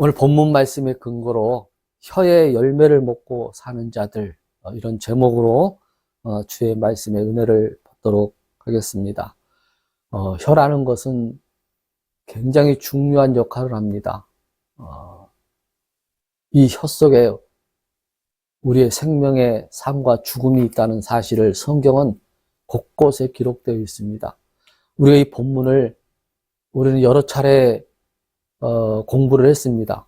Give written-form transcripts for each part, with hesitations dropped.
오늘 본문 말씀의 근거로 혀의 열매를 먹고 사는 자들, 이런 제목으로 주의 말씀의 은혜를 받도록 하겠습니다. 혀라는 것은 굉장히 중요한 역할을 합니다. 이 혀 속에 우리의 생명의 삶과 죽음이 있다는 사실을 성경은 곳곳에 기록되어 있습니다. 우리가 이 본문을 우리는 여러 차례 공부를 했습니다.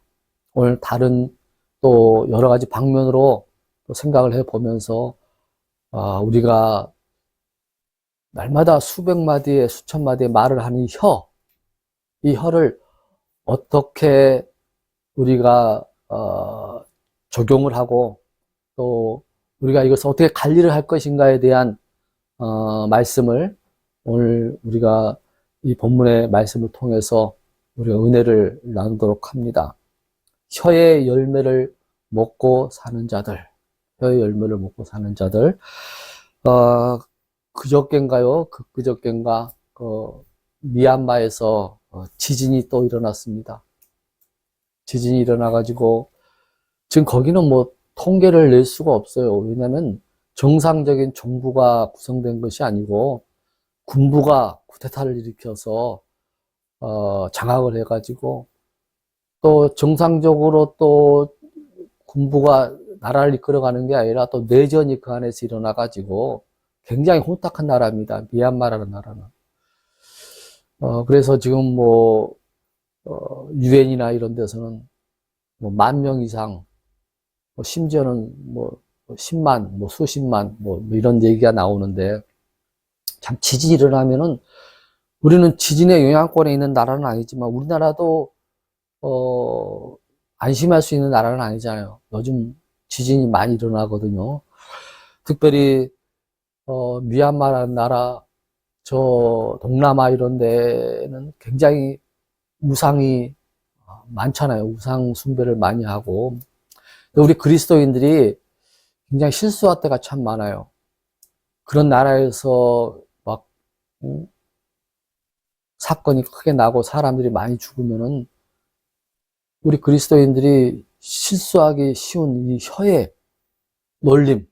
오늘 다른 또 여러 가지 방면으로 또 생각을 해보면서 우리가 날마다 수백 마디의 수천 마디의 말을 하는 이 혀를 어떻게 우리가 적용을 하고 또 우리가 이것을 어떻게 관리를 할 것인가에 대한 말씀을 오늘 우리가 이 본문의 말씀을 통해서 우리가 은혜를 나누도록 합니다. 혀의 열매를 먹고 사는 자들, 혀의 열매를 먹고 사는 자들. 그저껜가요? 그저껜가 미얀마에서 지진이 또 일어났습니다. 지진이 일어나가지고 지금 거기는 뭐 통계를 낼 수가 없어요. 왜냐하면 정상적인 정부가 구성된 것이 아니고 군부가 쿠데타를 일으켜서 장악을 해가지고 또 정상적으로 또 군부가 나라를 이끌어가는 게 아니라 또 내전이 그 안에서 일어나가지고 굉장히 혼탁한 나라입니다. 미얀마라는 나라는. 그래서 지금 뭐 유엔이나 이런 데서는 뭐 10,000명 이상, 뭐 심지어는 뭐 10만, 뭐 수십만, 뭐 이런 얘기가 나오는데, 참 지진이 일어나면은 우리는 지진의 영향권에 있는 나라는 아니지만 우리나라도 안심할 수 있는 나라는 아니잖아요. 요즘 지진이 많이 일어나거든요. 특별히 미얀마라는 나라, 저 동남아 이런 데는 굉장히 우상이 많잖아요. 우상 숭배를 많이 하고. 우리 그리스도인들이 굉장히 실수할 때가 참 많아요. 그런 나라에서 막 사건이 크게 나고 사람들이 많이 죽으면은 우리 그리스도인들이 실수하기 쉬운 이 혀의 놀림,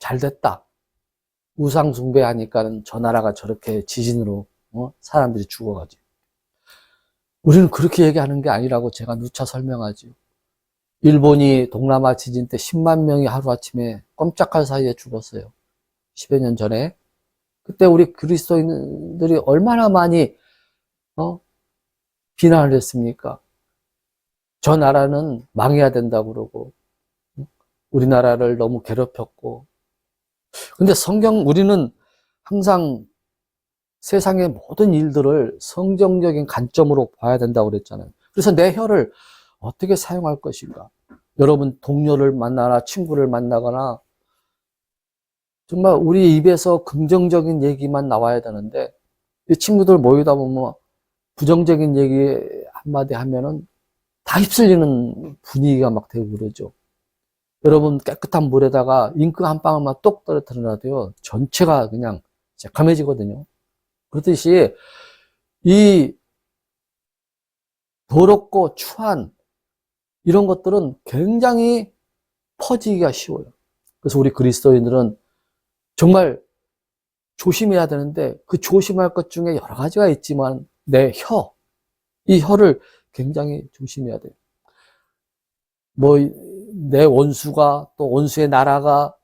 잘 됐다. 우상 숭배하니까는 저 나라가 저렇게 지진으로 사람들이 죽어가지. 우리는 그렇게 얘기하는 게 아니라고 제가 누차 설명하죠. 일본이 동남아 지진 때 10만 명이 하루아침에 꼼짝할 사이에 죽었어요. 10여 년 전에. 그때 우리 그리스도인들이 얼마나 많이 비난을 했습니까? 저 나라는 망해야 된다고 그러고 우리나라를 너무 괴롭혔고. 근데 우리는 항상 세상의 모든 일들을 성경적인 관점으로 봐야 된다고 그랬잖아요. 그래서 내 혀를 어떻게 사용할 것인가? 여러분 동료를 만나나 친구를 만나거나 정말 우리 입에서 긍정적인 얘기만 나와야 되는데 이 친구들 모이다 보면 부정적인 얘기 한마디 하면은 다 휩쓸리는 분위기가 막 되고 그러죠. 여러분 깨끗한 물에다가 잉크 한 방울만 똑 떨어뜨려놔도요 전체가 그냥 새카매지거든요. 그렇듯이 이 더럽고 추한 이런 것들은 굉장히 퍼지기가 쉬워요. 그래서 우리 그리스도인들은 정말 조심해야 되는데 그 조심할 것 중에 여러 가지가 있지만 이 혀를 굉장히 조심해야 돼요. 뭐 내 원수가 또 원수의 나라가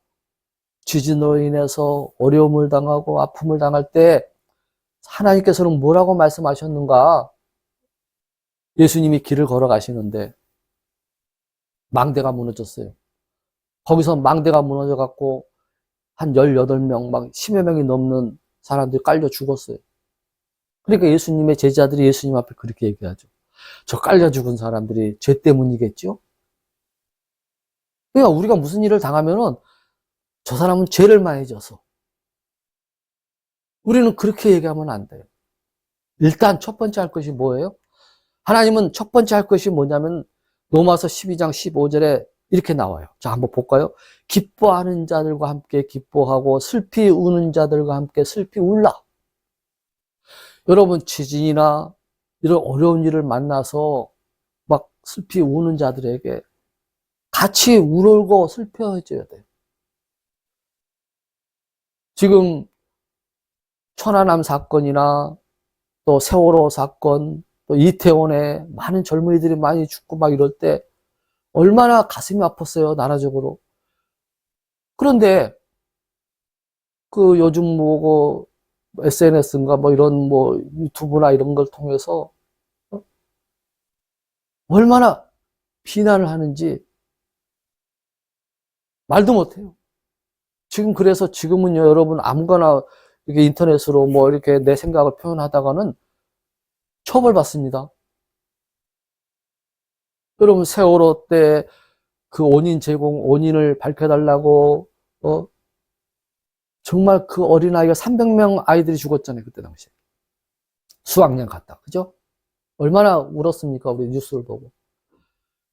지진으로 인해서 어려움을 당하고 아픔을 당할 때 하나님께서는 뭐라고 말씀하셨는가? 예수님이 길을 걸어가시는데 망대가 무너졌어요. 거기서 망대가 무너져갖고 한 18명, 막 10여 명이 넘는 사람들이 깔려 죽었어요. 그러니까 예수님의 제자들이 예수님 앞에 그렇게 얘기하죠. 저 깔려 죽은 사람들이 죄 때문이겠죠? 그러니까 우리가 무슨 일을 당하면은 저 사람은 죄를 많이 져서. 우리는 그렇게 얘기하면 안 돼요. 일단 첫 번째 할 것이 뭐예요? 하나님은 첫 번째 할 것이 뭐냐면 로마서 12장 15절에 이렇게 나와요. 자, 한번 볼까요? 기뻐하는 자들과 함께 기뻐하고 슬피 우는 자들과 함께 슬피 울라. 여러분 지진이나 이런 어려운 일을 만나서 막 슬피 우는 자들에게 같이 울고 슬퍼해줘야 돼요. 지금 천안함 사건이나 또 세월호 사건, 또 이태원에 많은 젊은이들이 많이 죽고 막 이럴 때 얼마나 가슴이 아팠어요, 나라적으로. 그런데 그 요즘 뭐 SNS인가 뭐 이런 뭐 유튜브나 이런 걸 통해서 얼마나 비난을 하는지 말도 못해요. 지금 그래서 지금은요, 여러분 아무거나 이렇게 인터넷으로 뭐 이렇게 내 생각을 표현하다가는 처벌받습니다. 여러분 세월호 때 그 원인을 밝혀달라고 정말 그 어린아이가 300명 아이들이 죽었잖아요, 그때 당시에. 수학여행 갔다, 그죠? 얼마나 울었습니까, 우리 뉴스를 보고.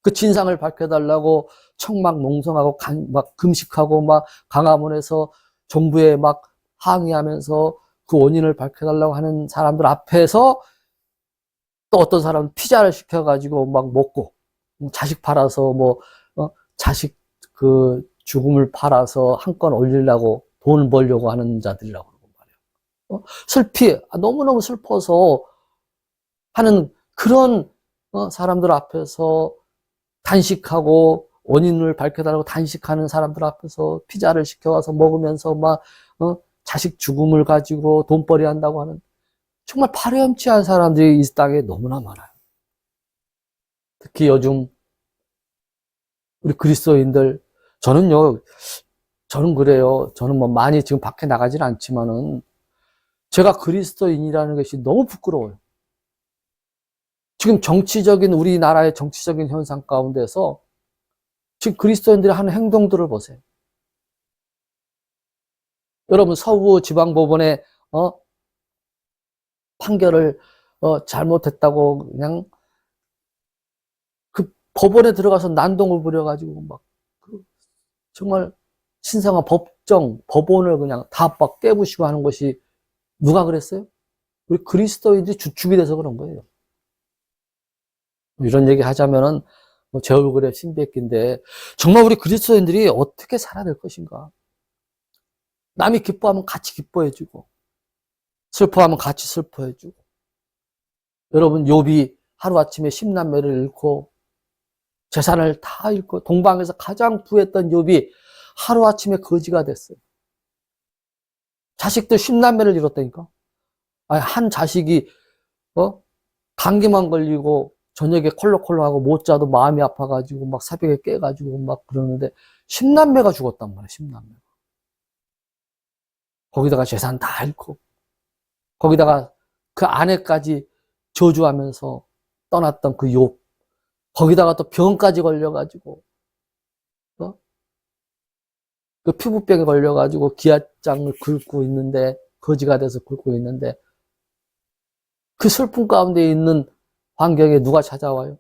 그 진상을 밝혀달라고 청막 농성하고 막 금식하고 막 강화문에서 정부에 막 항의하면서 그 원인을 밝혀달라고 하는 사람들 앞에서 또 어떤 사람은 피자를 시켜가지고 막 먹고 자식 팔아서 뭐 자식 그 죽음을 팔아서 한 건 올리려고 돈을 벌려고 하는 자들이라고 그러고 말이에요. 슬피 너무너무 슬퍼서 하는 그런 사람들 앞에서 단식하고 원인을 밝혀달라고 단식하는 사람들 앞에서 피자를 시켜와서 먹으면서 막 자식 죽음을 가지고 돈벌이 한다고 하는 정말 파렴치한 사람들이 이 땅에 너무나 많아요. 특히 요즘 우리 그리스도인들, 저는 그래요. 저는 뭐 많이 지금 밖에 나가지는 않지만은 제가 그리스도인이라는 것이 너무 부끄러워요. 지금 우리나라의 정치적인 현상 가운데서 지금 그리스도인들이 하는 행동들을 보세요. 여러분 서부지방법원의 판결을 잘못했다고 그냥 그 법원에 들어가서 난동을 부려가지고 막 정말 신성한 법원을 그냥 다 막 깨부시고 하는 것이 누가 그랬어요? 우리 그리스도인들이 주축이 돼서 그런 거예요. 이런 얘기 하자면은 제 얼굴에 침 뱉기인데 정말 우리 그리스도인들이 어떻게 살아야 될 것인가? 남이 기뻐하면 같이 기뻐해주고 슬퍼하면 같이 슬퍼해주고. 여러분 욥이 하루아침에 10남매를 잃고 재산을 다 잃고 동방에서 가장 부했던 욥이 하루아침에 거지가 됐어요. 자식들 10남매를 잃었다니까. 아니, 한 자식이 감기만 걸리고 저녁에 콜록콜록하고 못 자도 마음이 아파가지고 막 새벽에 깨가지고 막 그러는데 10남매가 죽었단 말이야. 10남매가. 거기다가 재산 다 잃고 거기다가 그 아내까지 저주하면서 떠났던 그 욥. 거기다가 또 병까지 걸려가지고 그 피부병에 걸려가지고 기아장을 긁고 있는데 거지가 돼서 긁고 있는데 그 슬픔 가운데 있는 환경에 누가 찾아와요?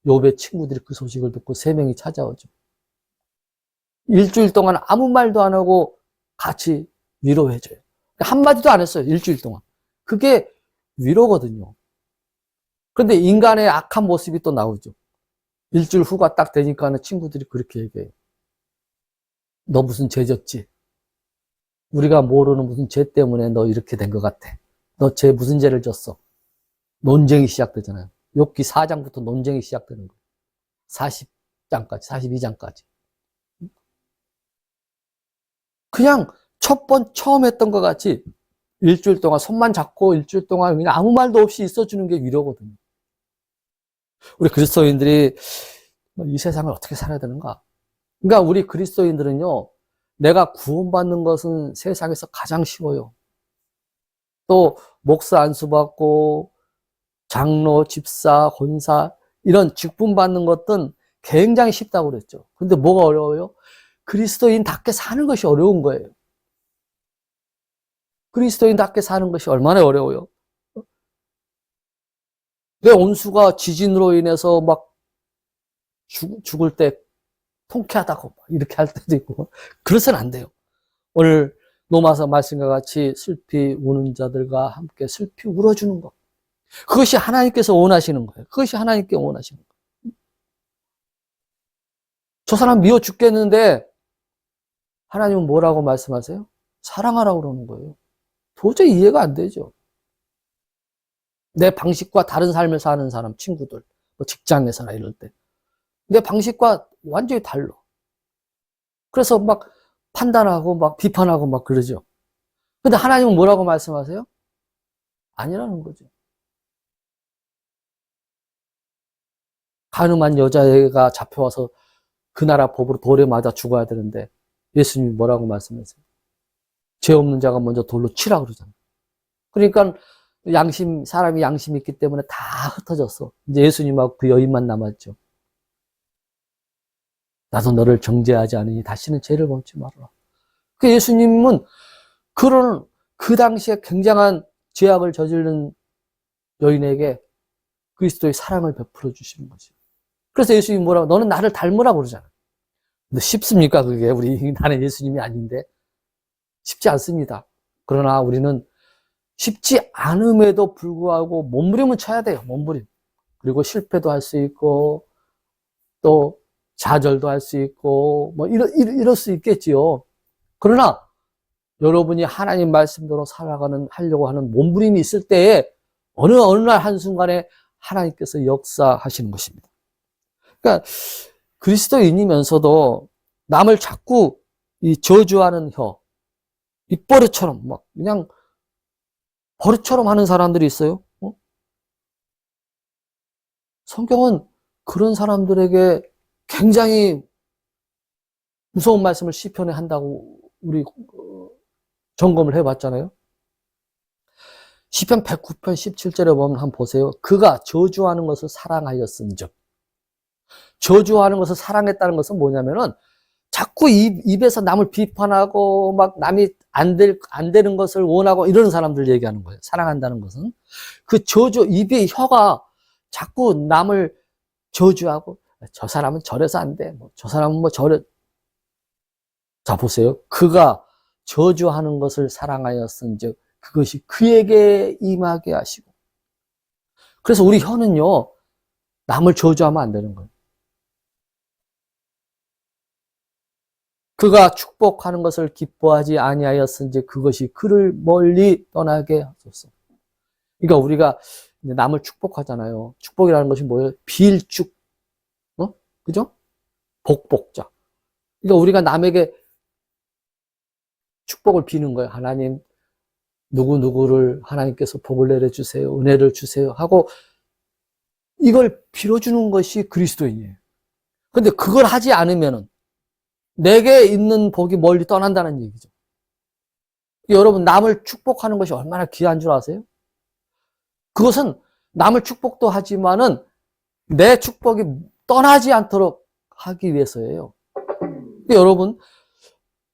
욥의 친구들이 그 소식을 듣고 3명이 찾아오죠. 일주일 동안 아무 말도 안 하고 같이 위로해줘요. 한마디도 안 했어요. 일주일 동안. 그게 위로거든요. 그런데 인간의 악한 모습이 또 나오죠. 일주일 후가 딱 되니까는 친구들이 그렇게 얘기해요. 너 무슨 죄 졌지? 우리가 모르는 무슨 죄 때문에 너 이렇게 된 것 같아. 너 무슨 죄를 졌어? 논쟁이 시작되잖아요. 욥기 4장부터 논쟁이 시작되는 거예요. 40장까지, 42장까지. 그냥 처음 했던 것 같이 일주일 동안 손만 잡고 일주일 동안 그냥 아무 말도 없이 있어주는 게 위로거든요. 우리 그리스도인들이 이 세상을 어떻게 살아야 되는가? 그러니까 우리 그리스도인들은요, 내가 구원받는 것은 세상에서 가장 쉬워요. 또 목사 안수받고 장로, 집사, 권사 이런 직분 받는 것은 굉장히 쉽다고 그랬죠. 근데 뭐가 어려워요? 그리스도인답게 사는 것이 어려운 거예요. 그리스도인답게 사는 것이 얼마나 어려워요. 내 온수가 지진으로 인해서 막 죽을 때 통쾌하다고 이렇게 할 때도 있고 그래서는 안 돼요. 오늘 로마서 말씀과 같이 슬피 우는 자들과 함께 슬피 울어주는 것. 그것이 하나님께서 원하시는 거예요. 그것이 하나님께 원하시는 거예요. 저 사람 미워 죽겠는데 하나님은 뭐라고 말씀하세요? 사랑하라고 그러는 거예요. 도저히 이해가 안 되죠. 내 방식과 다른 삶을 사는 사람, 친구들, 뭐 직장에서나 이럴 때. 내 방식과 완전히 달라. 그래서 막 판단하고 막 비판하고 막 그러죠. 근데 하나님은 뭐라고 말씀하세요? 아니라는 거죠. 가늠한 여자애가 잡혀와서 그 나라 법으로 돌에 맞아 죽어야 되는데 예수님이 뭐라고 말씀하세요? 죄 없는 자가 먼저 돌로 치라 그러잖아요. 그러니까 사람이 양심이 있기 때문에 다 흩어졌어. 이제 예수님하고 그 여인만 남았죠. 나도 너를 정죄하지 않으니 다시는 죄를 범치 말아라. 그 예수님은 그 당시에 굉장한 죄악을 저지른 여인에게 그리스도의 사랑을 베풀어 주시는 거죠. 그래서 예수님이 뭐라고, 너는 나를 닮으라고 그러잖아요. 근데 쉽습니까? 그게 나는 예수님이 아닌데. 쉽지 않습니다. 그러나 우리는 쉽지 않음에도 불구하고 몸부림은 쳐야 돼요. 몸부림. 그리고 실패도 할 수 있고 또 좌절도 할 수 있고 뭐 이럴 수 있겠지요. 그러나 여러분이 하나님 말씀대로 하려고 하는 몸부림이 있을 때에 어느 날 한순간에 하나님께서 역사하시는 것입니다. 그러니까 그리스도인이면서도 남을 자꾸 이 저주하는 입버릇처럼 막 그냥 버릇처럼 하는 사람들이 있어요. 성경은 그런 사람들에게 굉장히 무서운 말씀을 시편에 한다고 우리 점검을 해봤잖아요. 시편 109편 17절에 보면 한번 보세요. 그가 저주하는 것을 사랑하였은즉. 저주하는 것을 사랑했다는 것은 뭐냐면은 자꾸 입에서 남을 비판하고 막 남이 안 되는 것을 원하고 이러는 사람들 얘기하는 거예요. 사랑한다는 것은. 그 입의 혀가 자꾸 남을 저주하고 저 사람은 저래서 안 돼. 저 사람은 뭐 저래. 자, 보세요. 그가 저주하는 것을 사랑하였은즉 그것이 그에게 임하게 하시고. 그래서 우리 혀는요, 남을 저주하면 안 되는 거예요. 그가 축복하는 것을 기뻐하지 아니하였은지 그것이 그를 멀리 떠나게 하소서. 그러니까 우리가 남을 축복하잖아요. 축복이라는 것이 뭐예요? 빌축, 그죠? 복복자. 그러니까 우리가 남에게 축복을 비는 거예요. 하나님, 누구누구를 하나님께서 복을 내려주세요. 은혜를 주세요. 하고 이걸 빌어주는 것이 그리스도인이에요. 근데 그걸 하지 않으면은 내게 있는 복이 멀리 떠난다는 얘기죠. 여러분, 남을 축복하는 것이 얼마나 귀한 줄 아세요? 그것은 남을 축복도 하지만은 내 축복이 떠나지 않도록 하기 위해서예요.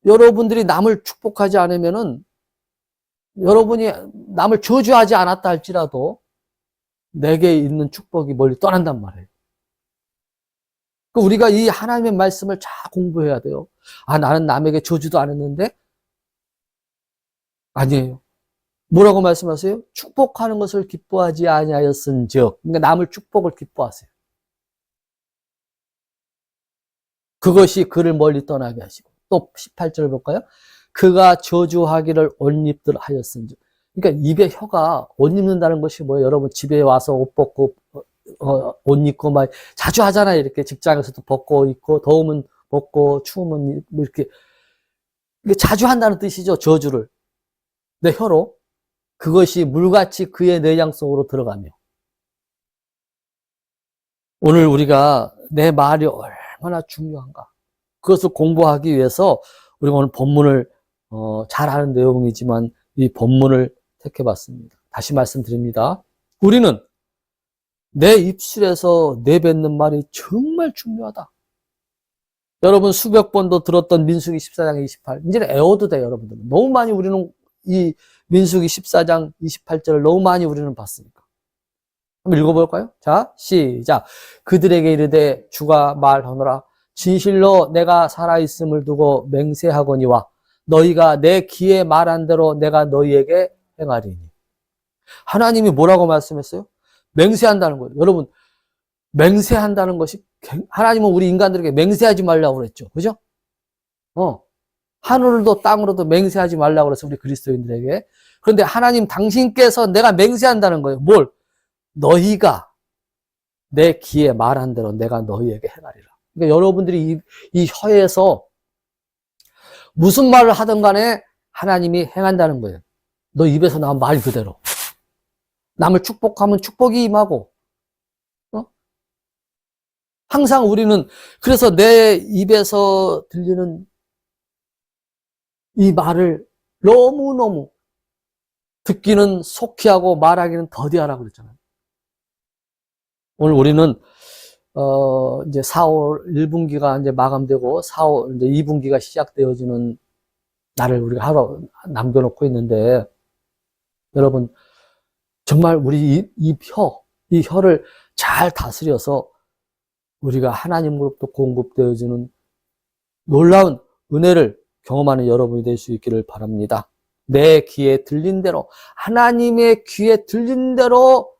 여러분들이 남을 축복하지 않으면은 여러분이 남을 저주하지 않았다 할지라도 내게 있는 축복이 멀리 떠난단 말이에요. 우리가 이 하나님의 말씀을 잘 공부해야 돼요. 아, 나는 남에게 저주도 안 했는데? 아니에요. 뭐라고 말씀하세요? 축복하는 것을 기뻐하지 아니하였은즉, 그러니까 남을 축복을 기뻐하세요. 그것이 그를 멀리 떠나게 하시고. 또 18절을 볼까요? 그가 저주하기를 옷입들 하였은즉. 그러니까 입에 혀가 옷 입는다는 것이 뭐예요? 여러분 집에 와서 옷 벗고 옷 입고 막 자주 하잖아요. 이렇게 직장에서도 벗고 입고 더우면 벗고 추우면 뭐 이렇게 자주 한다는 뜻이죠. 저주를 내 혀로. 그것이 물같이 그의 내장 속으로 들어가며. 오늘 우리가 내 말이 얼마나 중요한가. 그것을 공부하기 위해서 우리가 오늘 본문을 잘 아는 내용이지만 이 본문을 택해봤습니다. 다시 말씀드립니다. 우리는 내 입술에서 내뱉는 말이 정말 중요하다. 여러분 수백 번도 들었던 민수기 14장 28. 이제는 애워도 돼요, 여러분들. 너무 많이 우리는 이 민수기 14장 28절을 너무 많이 우리는 봤으니까. 한번 읽어볼까요? 자, 시작. 그들에게 이르되 주가 말하노라. 진실로 내가 살아있음을 두고 맹세하거니와 너희가 내 귀에 말한 대로 내가 너희에게 행하리니. 하나님이 뭐라고 말씀했어요? 맹세한다는 거예요. 여러분, 맹세한다는 것이, 하나님은 우리 인간들에게 맹세하지 말라고 그랬죠. 그죠? 하늘도 땅으로도 맹세하지 말라고 그래서 우리 그리스도인들에게. 그런데 하나님 당신께서 내가 맹세한다는 거예요. 뭘? 너희가 내 귀에 말한 대로 내가 너희에게 행하리라. 그러니까 여러분들이 이 혀에서 무슨 말을 하든 간에 하나님이 행한다는 거예요. 너 입에서 나온 말 그대로. 남을 축복하면 축복이 임하고, 항상 우리는, 그래서 내 입에서 들리는 이 말을 너무너무 듣기는 속히 하고 말하기는 더디하라고 그랬잖아요. 오늘 우리는, 이제 4월 1분기가 이제 마감되고, 4월 이제 2분기가 시작되어지는 날을 우리가 하루 남겨놓고 있는데, 여러분, 정말 우리 이 혀를 잘 다스려서 우리가 하나님으로부터 공급되어지는 놀라운 은혜를 경험하는 여러분이 될 수 있기를 바랍니다. 내 귀에 들린 대로, 하나님의 귀에 들린 대로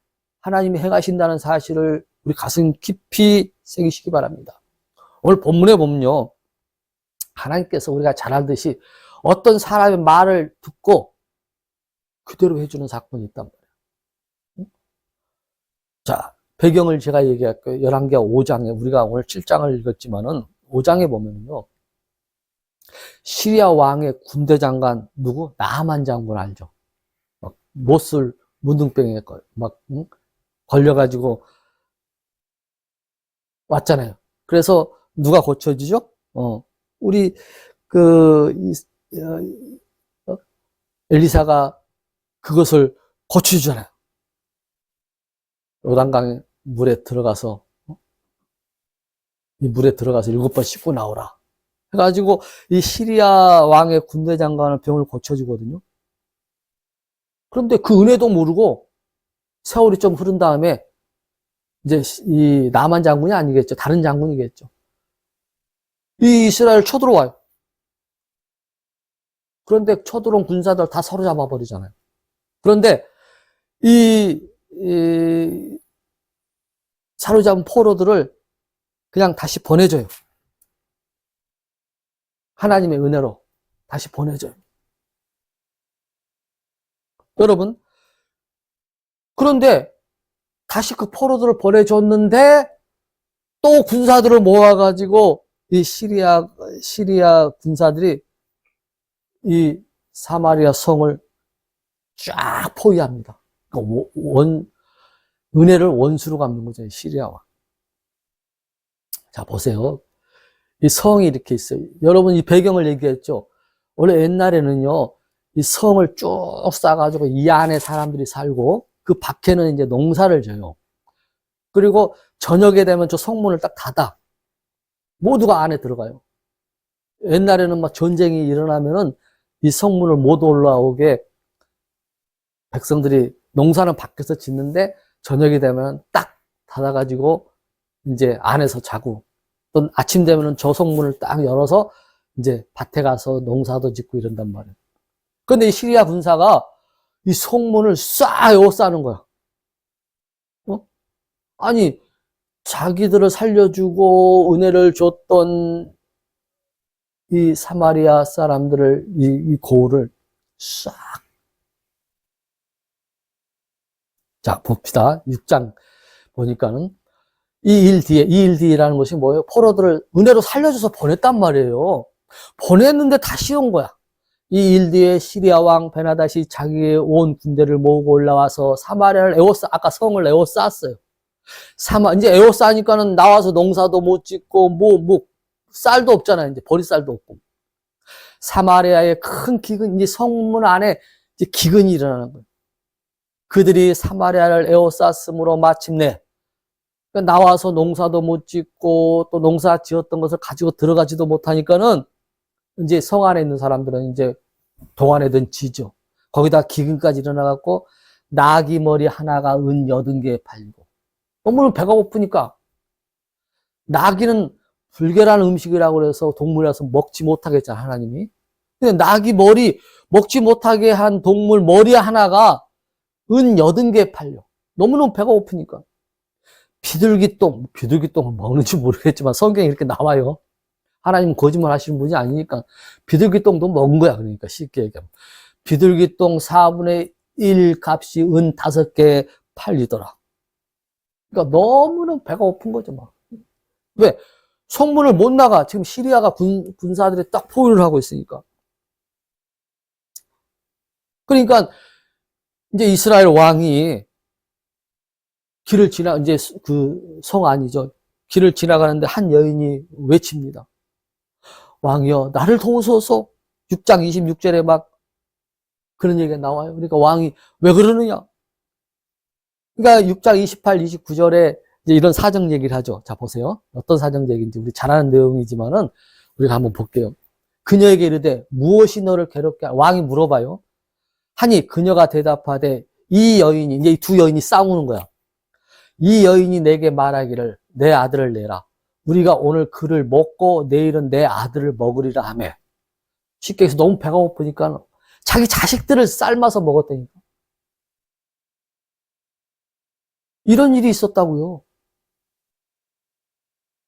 하나님이 행하신다는 사실을 우리 가슴 깊이 새기시기 바랍니다. 오늘 본문에 보면요, 하나님께서 우리가 잘 알듯이 어떤 사람의 말을 듣고 그대로 해주는 사건이 있단 말이에요. 자, 배경을 제가 얘기할게요. 열왕기하 5장에, 우리가 오늘 7장을 읽었지만은 5장에 보면요, 시리아 왕의 군대 장관 누구? 나하만 장군 알죠? 막 못을 문둥병에 막 걸려가지고 왔잖아요. 그래서 누가 고쳐주죠? 우리 엘리사가 그것을 고쳐주잖아요. 요단강에 물에 들어가서 이 물에 들어가서 7번 씻고 나오라 해가지고 이 시리아 왕의 군대 장관은 병을 고쳐주거든요. 그런데 그 은혜도 모르고 세월이 좀 흐른 다음에 이제 이 나만 장군이 아니겠죠. 다른 장군이겠죠. 이 이스라엘 쳐들어와요. 그런데 쳐들어온 군사들 다 사로잡아 버리잖아요. 그런데 이 사로잡은 포로들을 그냥 다시 보내줘요. 하나님의 은혜로 다시 보내줘요. 여러분, 그런데 다시 그 포로들을 보내줬는데 또 군사들을 모아가지고 이 시리아 군사들이 이 사마리아 성을 쫙 포위합니다. 그러니까 은혜를 원수로 갚는 거죠, 시리아와. 자, 보세요. 이 성이 이렇게 있어요. 여러분, 이 배경을 얘기했죠. 원래 옛날에는요, 이 성을 쭉 쌓아가지고 이 안에 사람들이 살고, 그 밖에는 이제 농사를 져요. 그리고 저녁에 되면 저 성문을 딱 닫아. 모두가 안에 들어가요. 옛날에는 막 전쟁이 일어나면은 이 성문을 못 올라오게 백성들이 농사는 밖에서 짓는데 저녁이 되면 딱 닫아가지고 이제 안에서 자고, 또 아침 되면은 저 성문을 딱 열어서 이제 밭에 가서 농사도 짓고 이런단 말이에요. 근데 이 시리아 군사가 이 성문을 싹 에워싸는 거야. 아니, 자기들을 살려주고 은혜를 줬던 이 사마리아 사람들을, 이 고을을 싹. 자, 봅시다. 6장 보니까는 이 일 뒤라는 것이 뭐예요? 포로들을 은혜로 살려줘서 보냈단 말이에요. 보냈는데 다시 온 거야. 이 일 뒤에 시리아 왕 베나닷이 자기의 온 군대를 모으고 올라와서 사마리아를 아까 성을 에워쌌어요. 이제 에워싸니까는 나와서 농사도 못 짓고, 쌀도 없잖아요. 이제 버리쌀도 없고. 사마리아의 큰 기근, 이제 성문 안에 이제 기근이 일어나는 거예요. 그들이 사마리아를 에워쌌으므로 마침내 나와서 농사도 못 짓고 또 농사 지었던 것을 가지고 들어가지도 못하니까는 이제 성 안에 있는 사람들은 이제 동안에든 지죠. 거기다 기근까지 일어나갖고 나귀 머리 하나가 은 80개에 팔리고. 너무 배가 고프니까. 나귀는 불결한 음식이라고 해서 동물이라서 먹지 못하게 했잖아, 하나님이. 근데 나귀 머리 먹지 못하게 한 동물 머리 하나가 은 80개에 팔려. 너무너무 배가 고프니까. 비둘기똥을 먹는지 모르겠지만 성경에 이렇게 나와요. 하나님 거짓말 하시는 분이 아니니까 비둘기똥도 먹은 거야. 그러니까 쉽게 얘기하면. 비둘기똥 4분의 1 값이 은 5개 팔리더라. 그러니까 너무나 배가 고픈 거죠, 막. 왜? 성문을 못 나가. 지금 시리아가 군사들이 딱 포위를 하고 있으니까. 그러니까 이제 이스라엘 왕이 이제 그 성 아니죠. 길을 지나가는데 한 여인이 외칩니다. 왕이여, 나를 도우소서. 6장 26절에 막 그런 얘기가 나와요. 그러니까 왕이 왜 그러느냐? 그러니까 6장 28, 29절에 이제 이런 사정 얘기를 하죠. 자, 보세요. 어떤 사정 얘기인지 우리 잘 아는 내용이지만은 우리가 한번 볼게요. 그녀에게 이르되 무엇이 너를 괴롭게 왕이 물어봐요. 하니 그녀가 대답하되 이 여인이, 이제 이 두 여인이 싸우는 거야. 이 여인이 내게 말하기를 내 아들을 내라. 우리가 오늘 그를 먹고 내일은 내 아들을 먹으리라 하며. 쉽게 해서 너무 배가 고프니까 자기 자식들을 삶아서 먹었다니까. 이런 일이 있었다고요.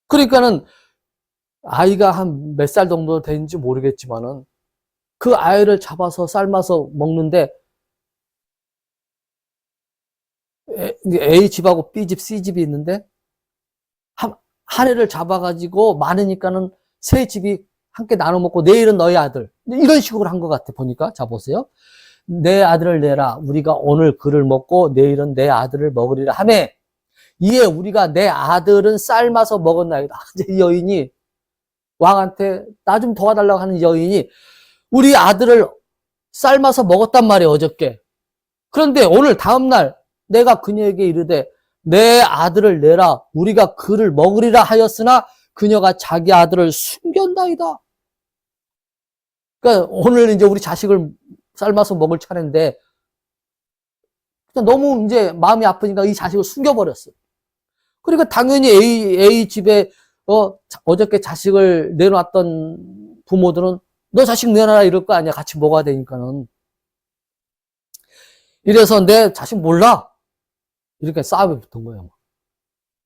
그러니까는 아이가 한 몇 살 정도 되는지 모르겠지만은 그 아이를 잡아서 삶아서 먹는데 A 집하고 B 집, C 집이 있는데 한 애를 잡아가지고 많으니까는 세 집이 함께 나눠 먹고 내일은 너희 아들. 이런 식으로 한 것 같아 보니까. 자, 보세요. 내 아들을 내라. 우리가 오늘 그를 먹고 내일은 내 아들을 먹으리라 하며 이에 우리가 내 아들은 삶아서 먹었나이다. 이제 이 여인이 왕한테 나 좀 도와달라고 하는 여인이 우리 아들을 삶아서 먹었단 말이에요, 어저께. 그런데 오늘 다음날 내가 그녀에게 이르되 내 아들을 내라. 우리가 그를 먹으리라 하였으나 그녀가 자기 아들을 숨겼나이다. 그러니까 오늘 이제 우리 자식을 삶아서 먹을 차례인데 너무 이제 마음이 아프니까 이 자식을 숨겨버렸어요. 그러니까 당연히 A 집에 어저께 자식을 내놓았던 부모들은 너 자식 내놔라 이럴 거 아니야. 같이 먹어야 되니까는. 이래서 내 자식 몰라. 이렇게 싸움이 붙은 거예요.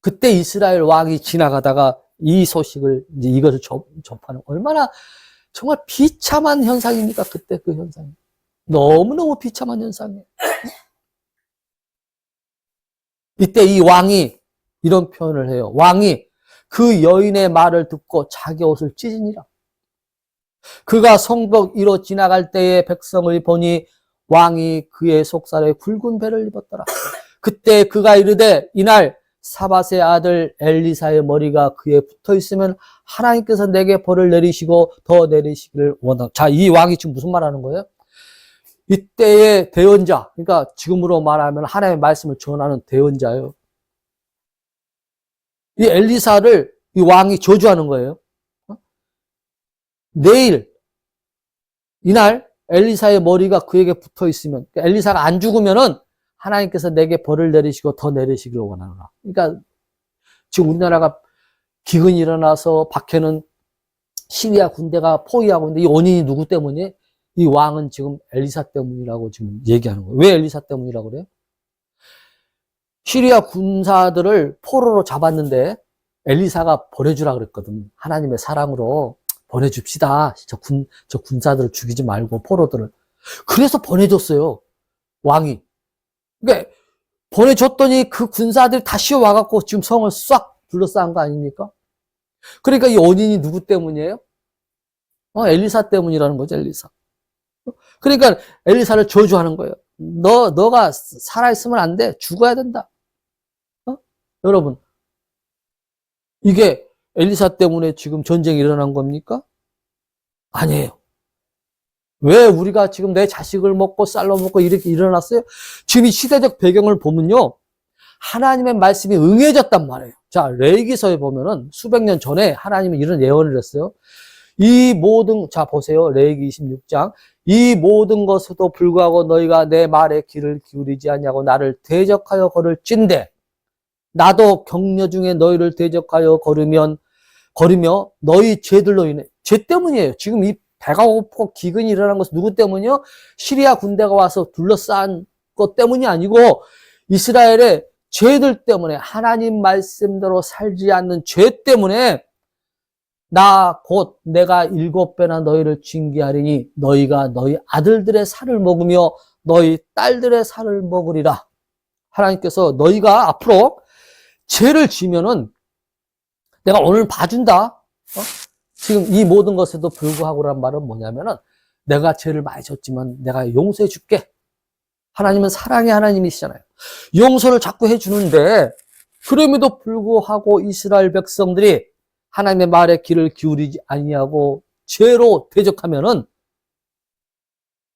그때 이스라엘 왕이 지나가다가 이 소식을 이제 이것을 접하는 얼마나 정말 비참한 현상입니까? 그때 그 현상이. 너무너무 비참한 현상이에요. 이때 이 왕이 이런 표현을 해요. 왕이 그 여인의 말을 듣고 자기 옷을 찢으니라. 그가 성벽 위로 지나갈 때에 백성을 보니 왕이 그의 속살에 굵은 배를 입었더라. 그때 그가 이르되 이날 사밧의 아들 엘리사의 머리가 그에 붙어 있으면 하나님께서 내게 벌을 내리시고 더 내리시기를 원한다. 자, 이 왕이 지금 무슨 말하는 거예요? 이때의 대언자, 그러니까 지금으로 말하면 하나님의 말씀을 전하는 대언자예요. 이 엘리사를 이 왕이 저주하는 거예요. 내일, 이날 엘리사의 머리가 그에게 붙어 있으면, 그러니까 엘리사가 안 죽으면은 하나님께서 내게 벌을 내리시고 더 내리시기를 원하노라. 그러니까 지금 우리나라가 기근이 일어나서 박해는 시리아 군대가 포위하고 있는데 이 원인이 누구 때문이에요? 이 왕은 지금 엘리사 때문이라고 지금 얘기하는 거예요. 왜 엘리사 때문이라고 그래요? 시리아 군사들을 포로로 잡았는데 엘리사가 보내주라 그랬거든. 하나님의 사랑으로 보내줍시다. 저 군사들을 죽이지 말고 포로들을. 그래서 보내줬어요. 왕이. 그러니까 보내줬더니 그 군사들이 다시 와갖고 지금 성을 싹 둘러싸은 거 아닙니까? 그러니까 이 원인이 누구 때문이에요? 엘리사 때문이라는 거죠, 엘리사. 그러니까 엘리사를 저주하는 거예요. 너가 살아있으면 안 돼. 죽어야 된다. 여러분, 이게 엘리사 때문에 지금 전쟁이 일어난 겁니까? 아니에요. 왜 우리가 지금 내 자식을 먹고 쌀로 먹고 이렇게 일어났어요? 지금 이 시대적 배경을 보면요. 하나님의 말씀이 응해졌단 말이에요. 자, 레위기서에 보면은 수백 년 전에 하나님은 이런 예언을 했어요. 이 모든, 자, 보세요. 레위기 26장. 이 모든 것에도 불구하고 너희가 내 말에 귀를 기울이지 않냐고 나를 대적하여 걸을진대. 나도 격려 중에 너희를 대적하여 걸으며 너희 죄들로 인해, 죄 때문이에요. 지금 이 배가 고프고 기근이 일어난 것은 누구 때문이요? 시리아 군대가 와서 둘러싼 것 때문이 아니고 이스라엘의 죄들 때문에, 하나님 말씀대로 살지 않는 죄 때문에 나 곧 내가 7배나 너희를 징계하리니 너희가 너희 아들들의 살을 먹으며 너희 딸들의 살을 먹으리라. 하나님께서 너희가 앞으로 죄를 지면은 내가 오늘 봐준다. 지금 이 모든 것에도 불구하고란 말은 뭐냐면은 내가 죄를 많이 졌지만 내가 용서해 줄게. 하나님은 사랑의 하나님이시잖아요. 용서를 자꾸 해주는데 그럼에도 불구하고 이스라엘 백성들이 하나님의 말에 귀를 기울이지 아니하고 죄로 대적하면은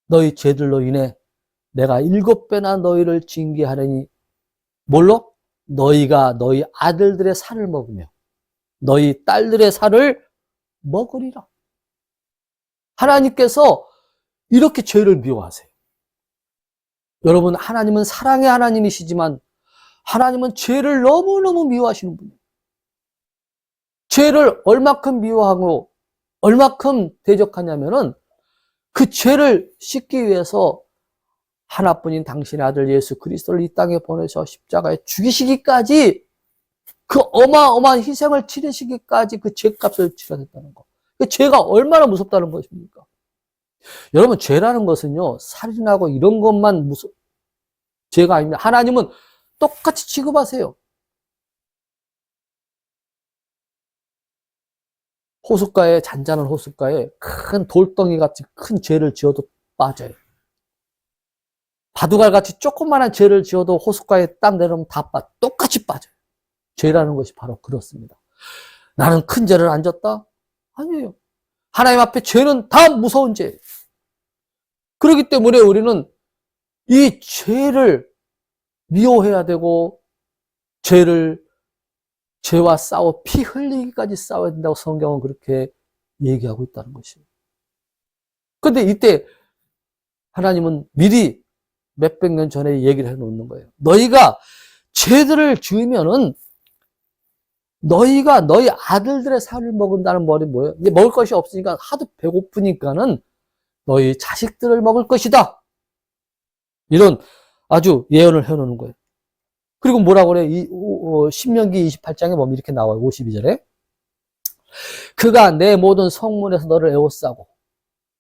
너희 죄들로 인해 내가 7배나 너희를 징계하려니 뭘로? 너희가 너희 아들들의 살을 먹으며 너희 딸들의 살을 먹으리라. 하나님께서 이렇게 죄를 미워하세요. 여러분, 하나님은 사랑의 하나님이시지만 하나님은 죄를 너무너무 미워하시는 분이에요. 죄를 얼마큼 미워하고 얼마큼 대적하냐면은 그 죄를 씻기 위해서 하나뿐인 당신의 아들 예수 그리스도를 이 땅에 보내셔 십자가에 죽이시기까지 그 어마어마한 희생을 치르시기까지 그 죄값을 치러냈다는 거. 그 죄가 얼마나 무섭다는 것입니까? 여러분, 죄라는 것은요, 살인하고 이런 것만 죄가 아닙니다. 하나님은 똑같이 취급하세요. 호숫가에, 잔잔한 호숫가에 큰 돌덩이 같이 큰 죄를 지어도 빠져요. 바둑알 같이 조그만한 죄를 지어도 호숫가에 딱 내려오면 똑같이 빠져요. 죄라는 것이 바로 그렇습니다. 나는 큰 죄를 안 졌다? 아니에요. 하나님 앞에 죄는 다 무서운 죄예요. 그렇기 때문에 우리는 이 죄를 미워해야 되고 죄와 싸워 피 흘리기까지 싸워야 된다고 성경은 그렇게 얘기하고 있다는 것이에요. 근데 이때 하나님은 미리 몇백 년 전에 얘기를 해놓는 거예요. 너희가 죄들을 지으면은 너희가 너희 아들들의 살을 먹은다는 말이 뭐예요? 이제 먹을 것이 없으니까 하도 배고프니까는 너희 자식들을 먹을 것이다. 이런 아주 예언을 해놓는 거예요. 그리고 뭐라고 그래? 신명기 28장에 보면 이렇게 나와요. 52절에. 그가 내 모든 성문에서 너를 에워싸고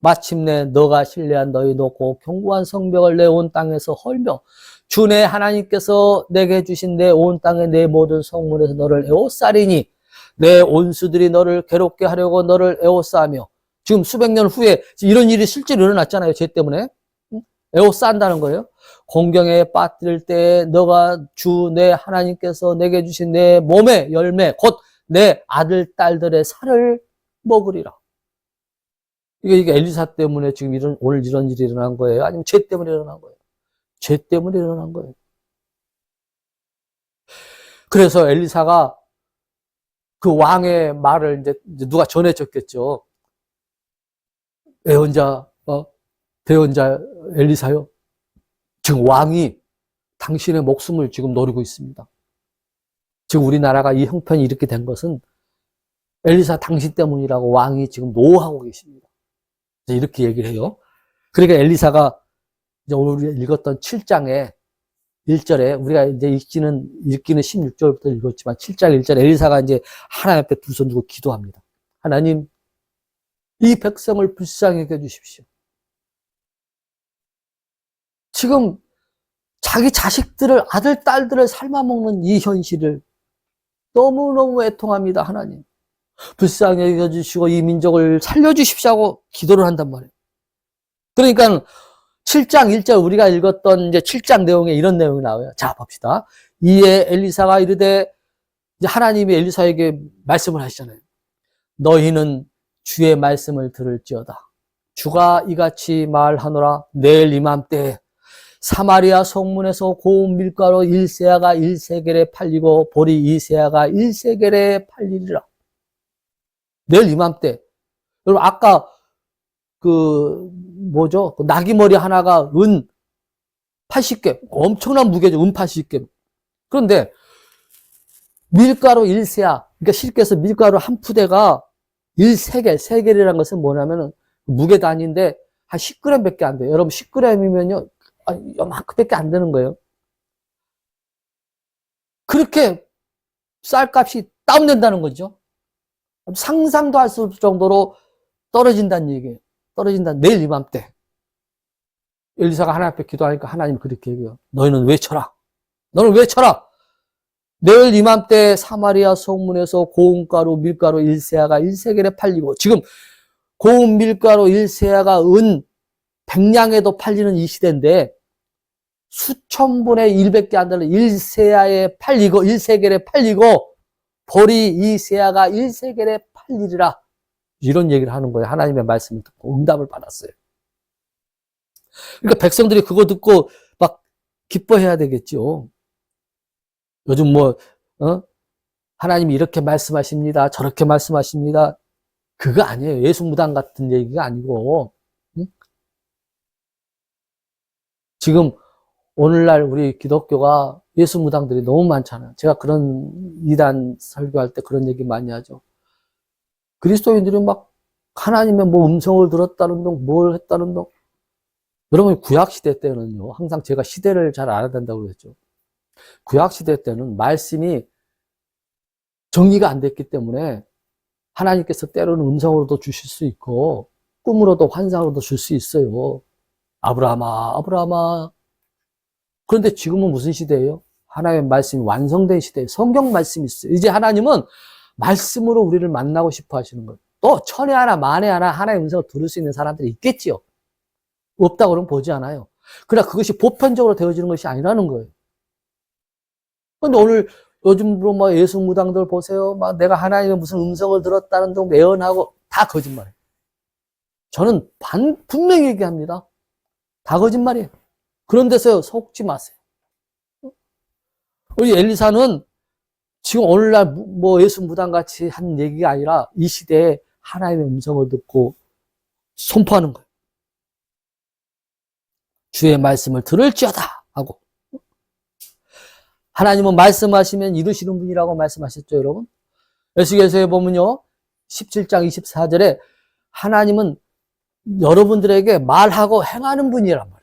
마침내 너가 신뢰한 너희 높고 견고한 성벽을 내 온 땅에서 헐며 주 내 하나님께서 내게 주신 내 온 땅의 내 모든 성문에서 너를 에워싸리니 내 온수들이 너를 괴롭게 하려고 너를 에워싸며 지금 수백 년 후에 이런 일이 실제로 일어났잖아요. 죄 때문에. 에워싼다는 거예요. 공경에 빠뜨릴 때 너가 주 내 하나님께서 내게 주신 내 몸의 열매 곧 내 아들 딸들의 살을 먹으리라. 이게 엘리사 때문에 지금 오늘 이런 일이 일어난 거예요? 아니면 죄 때문에 일어난 거예요? 죄 때문에 일어난 거예요. 그래서 엘리사가 그 왕의 말을 이제 누가 전해줬겠죠. 대언자 엘리사요. 지금 왕이 당신의 목숨을 지금 노리고 있습니다. 지금 우리나라가 이 형편이 이렇게 된 것은 엘리사 당신 때문이라고 왕이 지금 노하고 계십니다. 이렇게 얘기를 해요. 그러니까 엘리사가 이제 오늘 우리가 읽었던 7장에 1절에 우리가 이제 읽기는 16절부터 읽었지만 7장 1절에 엘리사가 이제 하나님 앞에 두 손 들고 기도합니다. 하나님, 이 백성을 불쌍히 여겨 주십시오. 지금 자기 자식들을, 아들, 딸들을 삶아먹는 이 현실을 너무너무 애통합니다, 하나님. 불쌍히 여겨주시고 이 민족을 살려주십시오 하고 기도를 한단 말이에요. 그러니까 7장 1절 우리가 읽었던 이제 7장 내용에 이런 내용이 나와요. 자, 봅시다. 이에 엘리사가 이르되, 이제 하나님이 엘리사에게 말씀을 하시잖아요. 너희는 주의 말씀을 들을지어다. 주가 이같이 말하노라. 내일 이맘때에 사마리아 성문에서 고운 밀가루 1세아가 1세겔에 팔리고 보리 2세아가 1세겔에 팔리리라. 내일 이맘때. 여러분, 아까 그 나귀머리 하나가 은 80개, 엄청난 무게죠. 은 80개. 그런데 밀가루 1세아, 그러니까 쉽게 해서 밀가루 한 푸대가 1세겔, 세겔이라는 것은 뭐냐면은 무게 단위인데 한 10g 밖에 안 돼요. 여러분 10g이면요, 이만큼밖에 안 되는 거예요. 그렇게 쌀값이 다운된다는 거죠. 상상도 할 수 없을 정도로 떨어진다는 얘기예요. 떨어진다. 내일 이맘때. 엘리사가 하나님 앞에 기도하니까 하나님이 그렇게 얘기해요. 너희는 외쳐라. 너는 외쳐라. 내일 이맘때 사마리아 성문에서 고운가루, 밀가루 1세아가 1세겔에 팔리고, 지금 고운 밀가루 1세아가 은 100냥에도 팔리는 이 시대인데, 수천 분의 1밖에 안 되는 1세아에 팔리고, 1세겔에 팔리고, 보리 2세아가 1세겔에 팔리리라. 이런 얘기를 하는 거예요. 하나님의 말씀을 듣고 응답을 받았어요. 그러니까 백성들이 그거 듣고 막 기뻐해야 되겠죠. 요즘 하나님이 이렇게 말씀하십니다. 저렇게 말씀하십니다. 그거 아니에요. 예수무당 같은 얘기가 아니고, 응? 지금 오늘날 우리 기독교가 예수무당들이 너무 많잖아요. 제가 그런 이단 설교할 때 그런 얘기 많이 하죠. 그리스도인들이 막 하나님의 음성을 들었다는 둥, 뭘 했다는 둥. 여러분, 구약시대 때는요, 항상 제가 시대를 잘 알아야 된다고 그랬죠. 구약시대 때는 말씀이 정리가 안 됐기 때문에 하나님께서 때로는 음성으로도 주실 수 있고, 꿈으로도 환상으로도 줄 수 있어요. 아브라함아, 아브라함아. 그런데 지금은 무슨 시대예요? 하나님의 말씀이 완성된 시대예요. 성경 말씀이 있어요. 이제 하나님은 말씀으로 우리를 만나고 싶어 하시는 거예요. 또 천에 하나 만에 하나 하나님의 음성을 들을 수 있는 사람들이 있겠지요. 없다고 그러면 보지 않아요. 그러나 그것이 보편적으로 되어지는 것이 아니라는 거예요. 근데 오늘 요즘으로 예수 무당들 보세요. 내가 하나님의 무슨 음성을 들었다는 둥 예언하고 다 거짓말이에요. 저는 분명히 얘기합니다. 다 거짓말이에요. 그런 데서 속지 마세요. 우리 엘리사는 지금 오늘날 예수 무당같이 한 얘기가 아니라 이 시대에 하나님의 음성을 듣고 선포하는 거예요. 주의 말씀을 들을지어다 하고. 하나님은 말씀하시면 이루시는 분이라고 말씀하셨죠, 여러분? 에스겔서에 보면요, 17장 24절에 하나님은 여러분들에게 말하고 행하는 분이란 말이에요.